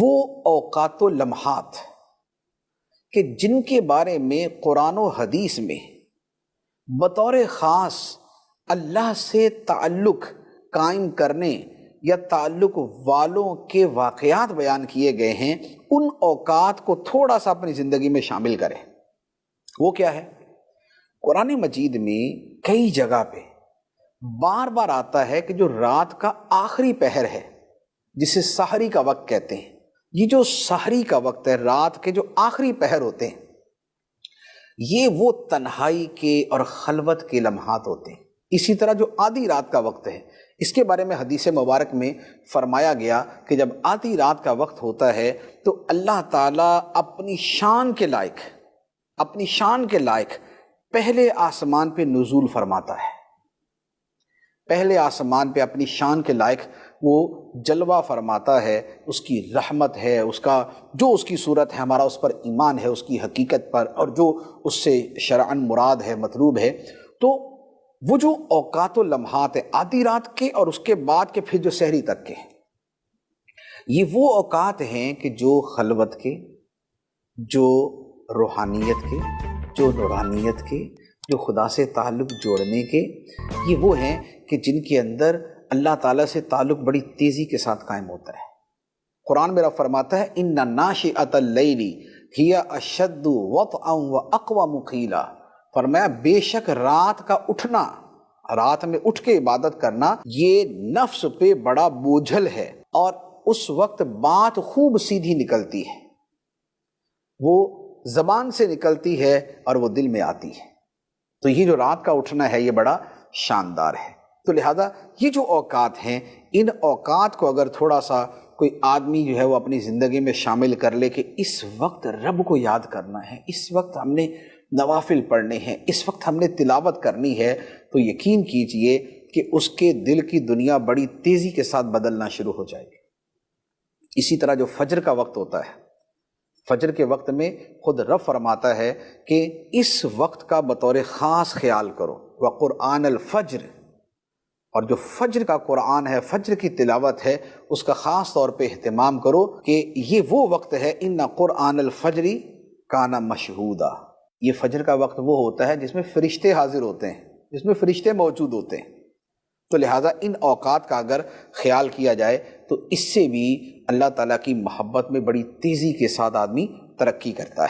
وہ اوقات و لمحات کہ جن کے بارے میں قرآن و حدیث میں بطور خاص اللہ سے تعلق قائم کرنے یا تعلق والوں کے واقعات بیان کیے گئے ہیں، ان اوقات کو تھوڑا سا اپنی زندگی میں شامل کریں۔ وہ کیا ہے؟ قرآن مجید میں کئی جگہ پہ بار بار آتا ہے کہ جو رات کا آخری پہر ہے، جسے سحری کا وقت کہتے ہیں، یہ جو سحری کا وقت ہے، رات کے جو آخری پہر ہوتے ہیں، یہ وہ تنہائی کے اور خلوت کے لمحات ہوتے ہیں۔ اسی طرح جو آدھی رات کا وقت ہے، اس کے بارے میں حدیث مبارک میں فرمایا گیا کہ جب آدھی رات کا وقت ہوتا ہے تو اللہ تعالیٰ اپنی شان کے لائق پہلے آسمان پہ نزول فرماتا ہے۔ پہلے آسمان پہ اپنی شان کے لائق وہ جلوہ فرماتا ہے، اس کی رحمت ہے، اس کی صورت ہے، ہمارا اس پر ایمان ہے، اس کی حقیقت پر، اور جو اس سے شرعاً مراد ہے، مطلوب ہے۔ تو وہ جو اوقات و لمحات ہیں آدھی رات کے اور اس کے بعد کے پھر جو سحری تک کے، یہ وہ اوقات ہیں کہ جو خلوت کے، جو روحانیت کے، جو نورانیت کے، جو خدا سے تعلق جوڑنے کے، یہ وہ ہیں کہ جن کے اندر اللہ تعالیٰ سے تعلق بڑی تیزی کے ساتھ قائم ہوتا ہے۔ قرآن میرا فرماتا ہے اِنَّ نَاشِئَةَ اللَّيْلِ هِيَ أَشَدُّ وَطْئًا وَأَقْوَمُ قِيلًا، فرمایا بے شک رات کا اٹھنا، رات میں اٹھ کے عبادت کرنا، یہ نفس پہ بڑا بوجھل ہے، اور اس وقت بات خوب سیدھی نکلتی ہے، وہ زبان سے نکلتی ہے اور وہ دل میں آتی ہے۔ تو یہ جو رات کا اٹھنا ہے یہ بڑا شاندار ہے۔ تو لہذا یہ جو اوقات ہیں، ان اوقات کو اگر تھوڑا سا کوئی آدمی جو ہے وہ اپنی زندگی میں شامل کر لے کہ اس وقت رب کو یاد کرنا ہے، اس وقت ہم نے نوافل پڑھنے ہیں، اس وقت ہم نے تلاوت کرنی ہے، تو یقین کیجئے کہ اس کے دل کی دنیا بڑی تیزی کے ساتھ بدلنا شروع ہو جائے گی۔ اسی طرح جو فجر کا وقت ہوتا ہے، فجر کے وقت میں خود رب فرماتا ہے کہ اس وقت کا بطور خاص خیال کرو، وقرآن الفجر، اور جو فجر کا قرآن ہے، فجر کی تلاوت ہے، اس کا خاص طور پہ اہتمام کرو کہ یہ وہ وقت ہے ان قرآن الفجر کان مشہودا۔ یہ فجر کا وقت وہ ہوتا ہے جس میں فرشتے حاضر ہوتے ہیں، جس میں فرشتے موجود ہوتے ہیں۔ تو لہٰذا ان اوقات کا اگر خیال کیا جائے تو اس سے بھی اللہ تعالیٰ کی محبت میں بڑی تیزی کے ساتھ آدمی ترقی کرتا ہے۔